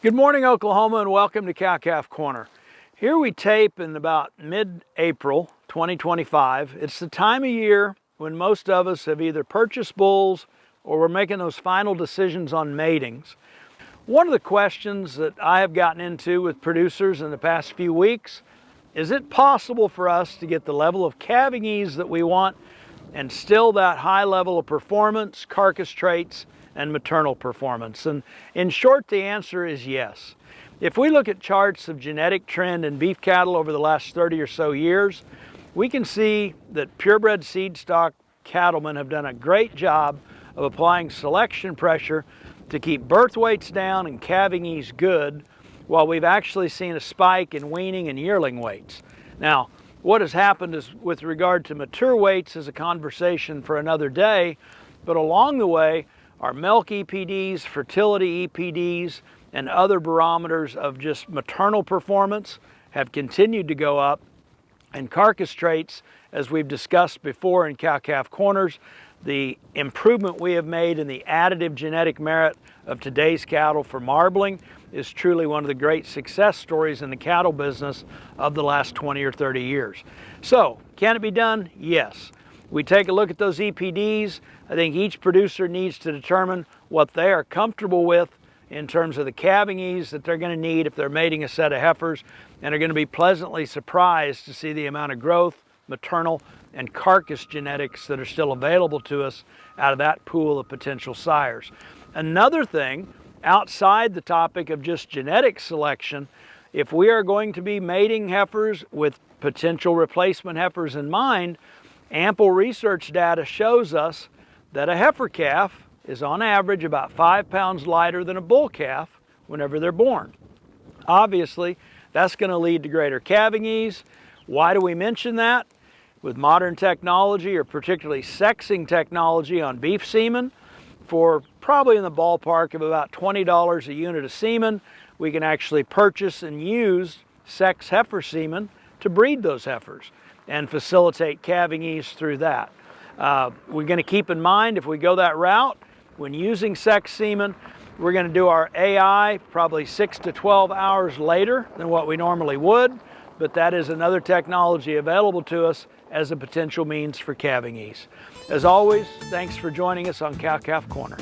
Good morning, Oklahoma, and welcome to Cow-Calf Corner. Here we tape in about mid-April 2025. It's the time of year when most of us have either purchased bulls or we're making those final decisions on matings. One of the questions that I have gotten into with producers in the past few weeks, is it possible for us to get the level of calving ease that we want and still that high level of performance, carcass traits, and maternal performance? And in short, the answer is yes. If we look at charts of genetic trend in beef cattle over the last 30 or so years, we can see that purebred seed stock cattlemen have done a great job of applying selection pressure to keep birth weights down and calving ease good, while we've actually seen a spike in weaning and yearling weights. Now, what has happened is, with regard to mature weights, is a conversation for another day, but along the way, our milk EPDs, fertility EPDs, and other barometers of just maternal performance have continued to go up, and carcass traits, as we've discussed before in Cow-Calf Corners, the improvement we have made in the additive genetic merit of today's cattle for marbling is truly one of the great success stories in the cattle business of the last 20 or 30 years. So, can it be done? Yes. We take a look at those EPDs. I think each producer needs to determine what they are comfortable with in terms of the calving ease that they're going to need if they're mating a set of heifers, and are going to be pleasantly surprised to see the amount of growth, maternal, and carcass genetics that are still available to us out of that pool of potential sires. Another thing, outside the topic of just genetic selection, if we are going to be mating heifers with potential replacement heifers in mind, ample research data shows us that a heifer calf is on average about 5 pounds lighter than a bull calf whenever they're born. Obviously, that's going to lead to greater calving ease. Why do we mention that? With modern technology, or particularly sexing technology on beef semen, for probably in the ballpark of about $20 a unit of semen, we can actually purchase and use sex heifer semen to breed those heifers and facilitate calving ease through that. We're going to keep in mind, if we go that route, when using sex semen, we're going to do our AI probably 6 to 12 hours later than what we normally would, but that is another technology available to us as a potential means for calving ease. As always, thanks for joining us on Cow-Calf Corner.